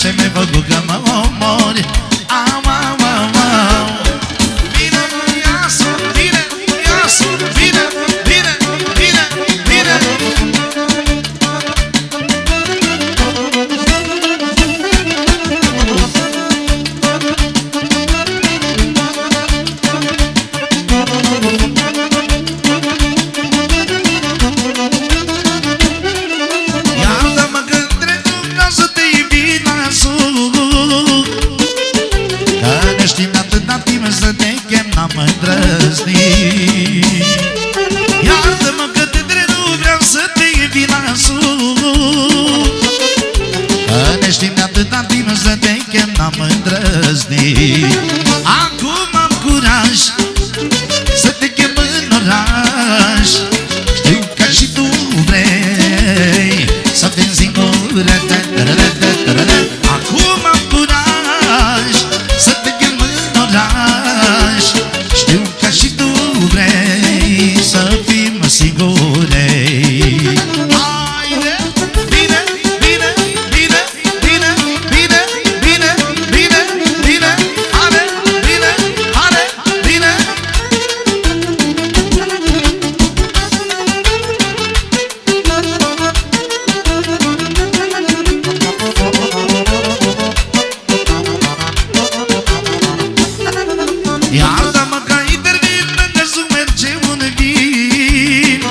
ce mi-ai făcut că mă omori. Au, au, au, au. Vine, iasă, vine, iasă, vine, vine, vine, vine. Iartă-mă că dreptul vreau să te invit la suc, că ne știm de atâta timp să te chem, n-am îndrăznit. Iartă-mă că de dreptul vreau să te invit la suc, că ne știm de atâta timp să te chem, n-am îndrăznit. Acum am curaj să te chem în oraș, știu că și tu vrei să fii singură. Acum am curaj să te chem în oraș, știu că și tu vrei să fim singure. Haide, bine, bine, bine, bine, bine, bine, bine, bine, haide, bine, haide, bine. Iartă-mă că intervin lângă suc, merge un vin,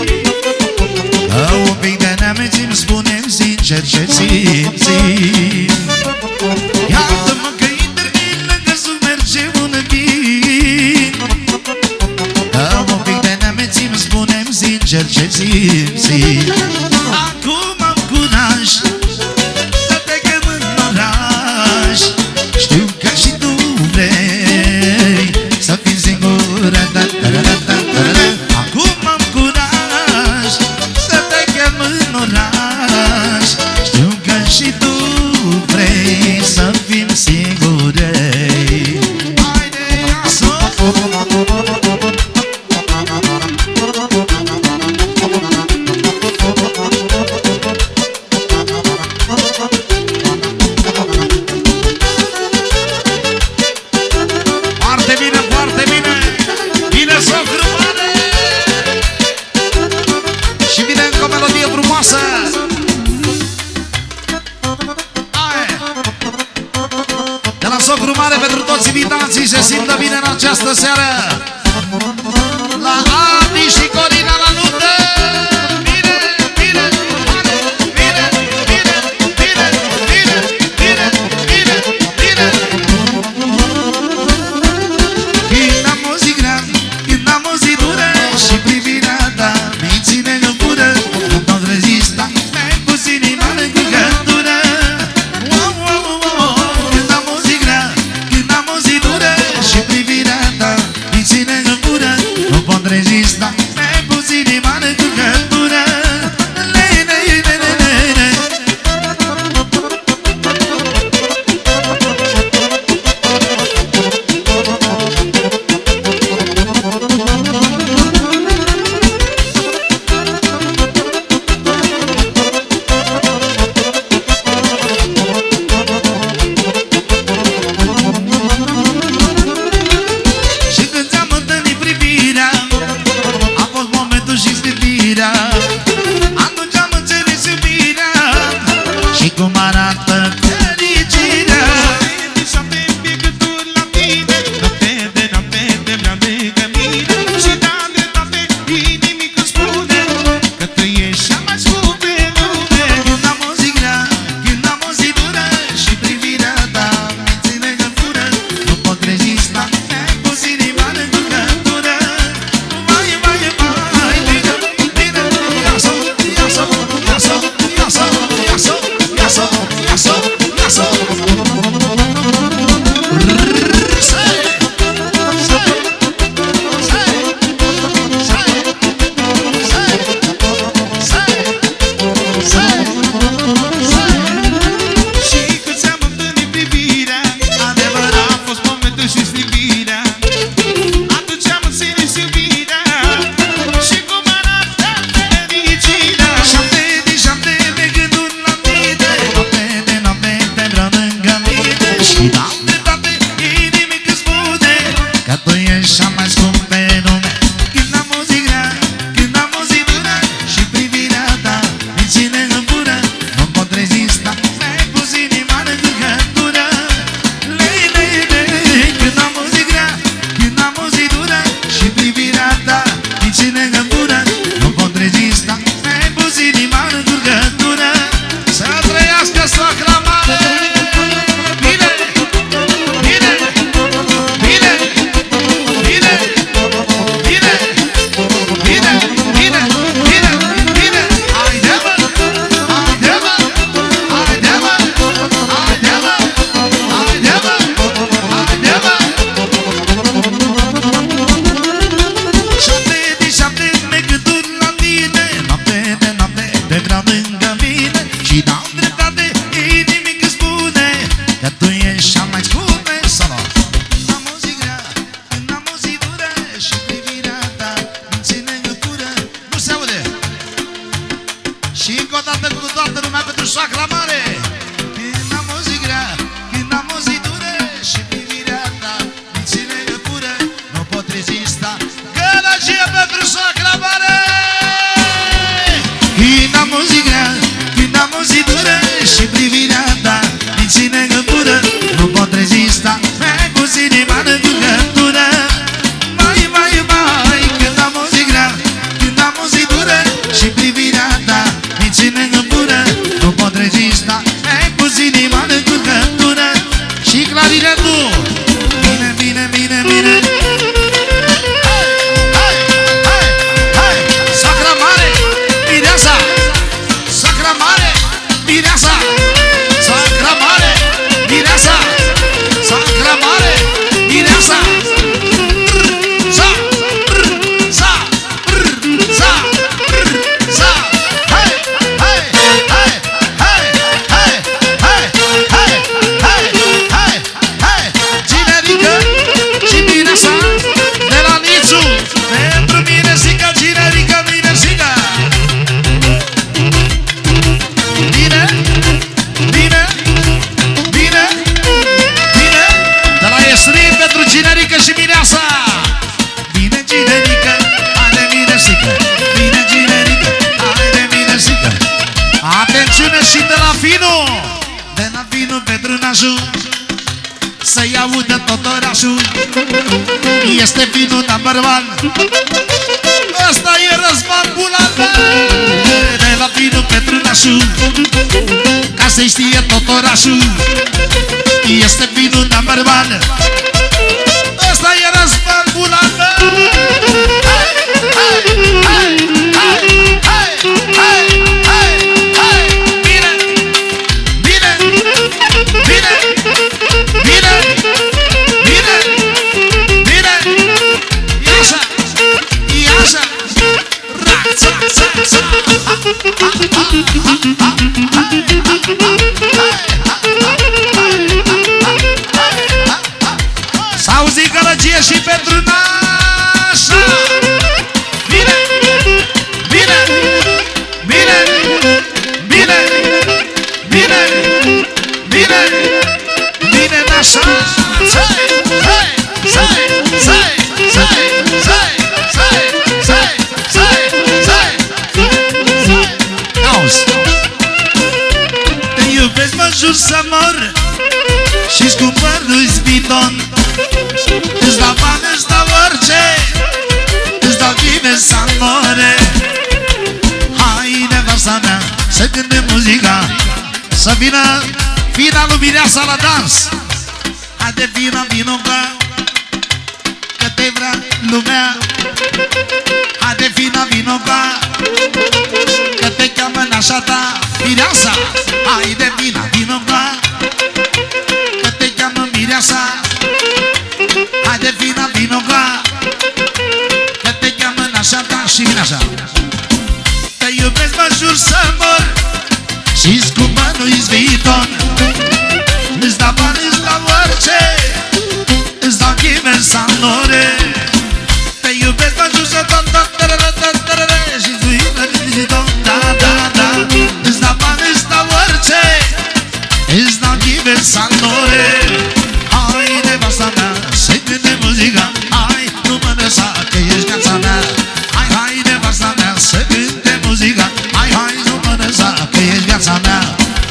că un pic de neameți îmi spune sincer ce simțim. Iartă-mă că intervin lângă suc, merge un vin, că un pic de neameți îmi spune sincer ce simțim. Acum am curaj să te chem în oraș, știu că și tu vrei să fii singură. Acum am curaj să te chem în oraș, știu că și tu vrei să fim singure. Haide, iasă! Foarte bine, foarte bine! Vine socru mare! Și vine încă o melodie frumoasă! Aie! De la socru mare pentru toți invitații se simtă bine în această seară! La Adi și Corina la nuntă! Bine, bine, bine, bine, bine, bine, bine, bine, bine, bine! Când am o zi grea, când am o zi dură, și privirea ta mi ține în gură, nu pot rezista, mai pus inima în cucătură. Wow, wow, wow. Când am o zi grea, când am o zi dură, și privirea ta mi ține în gură, nu pot rezista, mai pus inima în cucătură. Le, le, le, le, le, le. Și când ți-am întâlnit privirea, a fost momentul și scândirea, atunci am înțeles iubirea și cum arată fericirea. Șapte picături la tine, noapte de noapte te vreau lângă mine, și da de toate inimic îmi spune că tu ești cea mai scumpă pe lume. Când am o zi grea, când am o zi dură, și privirea ta mi ține în gură, nu pot rezista, mi-ai pus inima în cucătură. Vai, vai, vai, bine, bine, iasă, iasă, iasă, iasă, iasă, iasă. inima în încurcătură și clarinetul. Bine, bine, bine, bine. Hai, hai, hai, hai. Sacra mare, mireasa. Sacra mare, mireasa. Sacra mare, mireasa. Sacra mare, mireasa. Sa, sa, sa, sa. Hai, hai, hai, hai, hai, hai, hai, hai, hai, hai. Ginerică și mireasa de la Nițu. Pentru mine zică ginerică, mine zică. Bine, bine, bine, bine. De la Esrin pentru ginerică și mireasa. Bine ginerică, haide mine zică. Bine ginerică, haide mine zică. Atențiune și de la Finu. De la Finu pentru nașul să-i audă tot orașul. Este Finu number one. Ăsta e Răzvan Bulan. De la Finu pentru nașul ca să-i știe tot orașul. Este Finu number one. Ăsta e Răzvan Bulan. Hai, hai, hai, hai, hai, hai, hai, hai. Bine, bine, bine, bine, bine, bine. E așa, e așa. Rac, ța, ța, ța. S-auzi gălăgie și pentru nașa. Bine, bine, bine, bine, bine, bine, bine nașa. Zai, zai, zai, zai, zai, zai, zai, zai, zai, zai. Auzi. Te iubesc, mă jur să mor și-ți cumpăr lui-ți bidon. Îți dau bani, îți dau orice, îți dau ghine să more. Hai, nevasta mea, să cânte muzica, să vină fina lui Mireasa la dans. Haide, vino, vino, bă, că te vrea lumea. Haide, vino, vino, bă, că te cheamă nașa ta, Mireasa. Haide, vino, vino, bă, că te cheamă Mireasa. Haide, vino, vino, bă, că te cheamă nașa ta și vine așa. Te iubesc, mă jur să mor și-ți cu bănui-ți viitor. Îți dau bani, îți dau orice, îți dau ghime să nore. Te iubesc, mă jur să tot, și-ți viitor, da, da, da. Îți dau bani, îți dau orice, îți dau ghime să nore. Hai, nevasta mea, să cânte muzica. Hai, nu mă lăsa, că ești viața mea. Hai, hai, nevasta mea, să cânte muzica. Hai, hai, nu mă lăsa, că ești viața mea.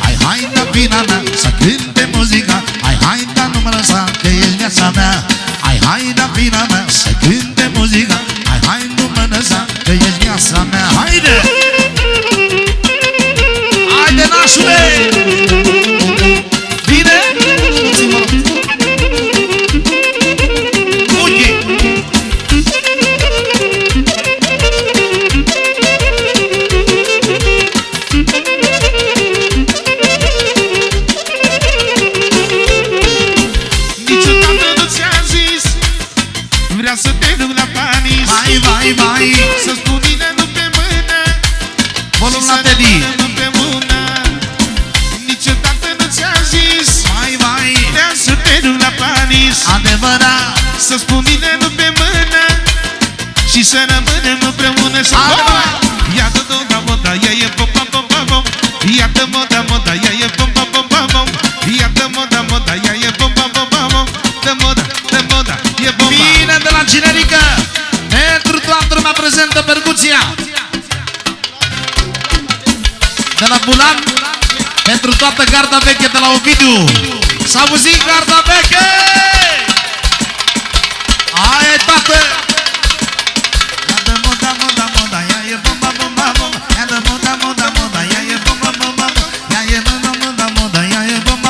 Hai, hai, da vina mea, să cânte muzica. Hai, hai, da nu mă lăsa, că ești viața mea. Hai, hai, da vina mea, să cânte muzica. Hai, hai, nu mă lăsa, că ești viața mea. Haide! Haide, nașule! Bine? Vai, vai, să-ți pun inelul pe mână volum și la să Teddy. rămânem împreună. Niciodată nu ți-am zis Vai, vai, vreau să te duc la Paris. adevărat. Să-ți pun inelul pe mână și să rămânem împreună. Și iată moda, moda, ea e bom, bom, bom, bom, bom. Iată moda, moda, ea e bom, bom, bom, bom, bom. Iată moda, moda, ea e bom, bom, bom, bom, bom. Dă moda, e bomba. Bine de la Ginerică. Pentru toată lumea prezentă percuția. De la Bulan, pentru toată garda veche de la Ovidiu. S-a auzit garda veche! Aia e tată! Ia-dă moda, moda, moda, ia e bomba, bomba, bomba. Ia-dă moda, moda, moda, ia e bomba, bomba, bomba. Ia e moda, moda, moda, ia e bomba,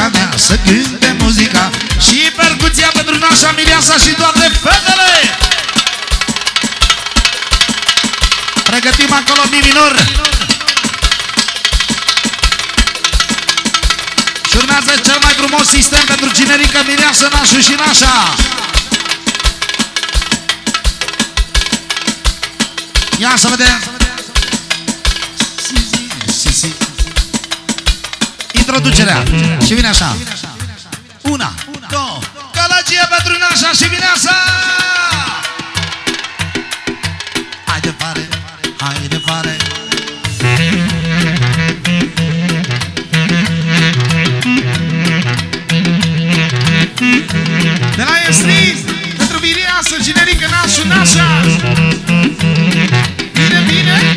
fetița mea să cânte muzica. Și percuția pentru nașa Mireasa și toate fetele. Pregătim acolo mi minor. Și urmează cel mai frumos sistem pentru cinerică, Mireasă, nașul și nașa. Ia să vedem. Introducerea. Și vine așa. 1, 2, gălăgie pentru nașa și Mireasa. Haide pare, haide pare. De la Estrid, pentru Mireasă, generică, nașul, nașa. Bine, bine.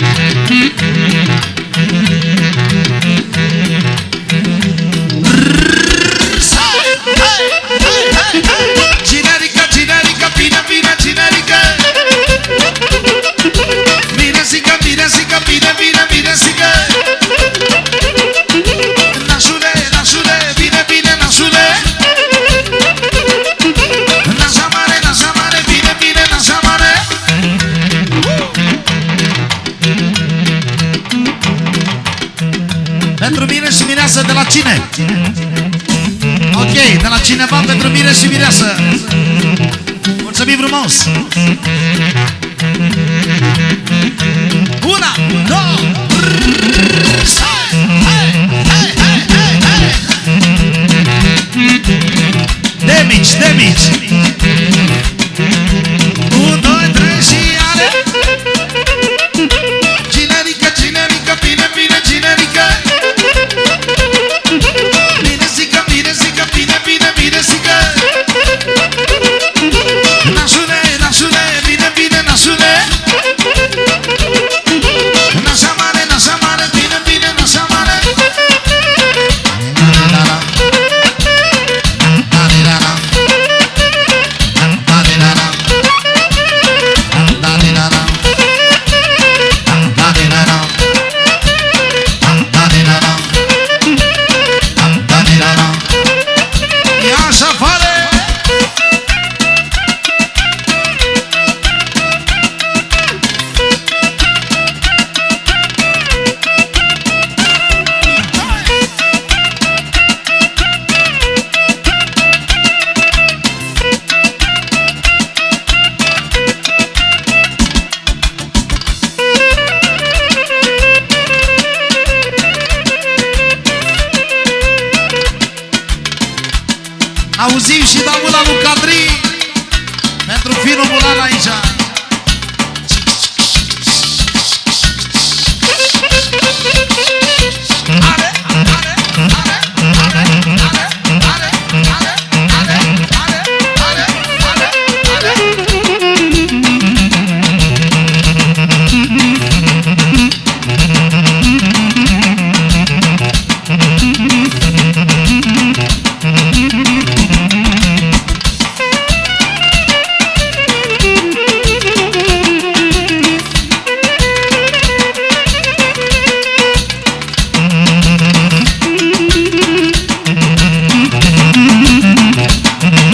Generică, generică, bine, bine, generică. Bine, zică, bine, zică, bine, bine, bine, zică. Nașule, nașule, bine, bine, nașule. Nașa mare, nașa mare, bine, bine, nașa mare. Pentru mine și Mireasă, de la cine? Ok, de la cineva pentru mine și Mireasă. Mulțumim frumos. 1, 2, Demici, demici. 1, 2, 3 și ale. Generică, generică, bine, bine, generică. Bine zică, bine zică, bine, bine, bine zică. Nașule, nașule, bine, bine, nașule. Nașa mare, nașa mare, bine, bine, nașa mare. Ia așa afară! Auzim și dau mâna lui Cadri pentru finul Bulan aici. Ale, ale, ale, ale, ale, ale, ale, ale, ale, ale, ale, ale.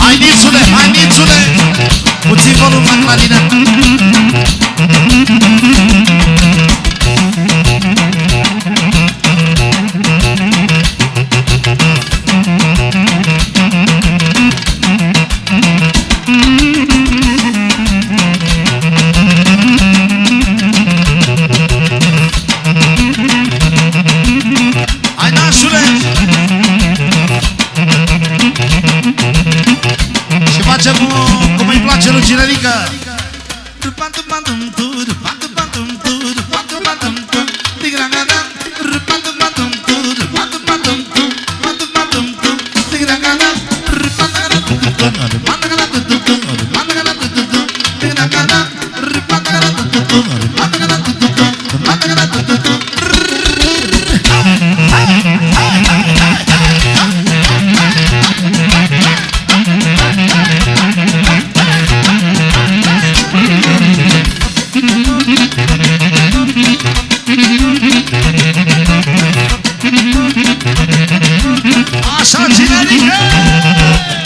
Hai, Nițule! Puțin volum la clarină. Hai, nașule! Și facem cum îi place lui Generică. Așa, cine adică?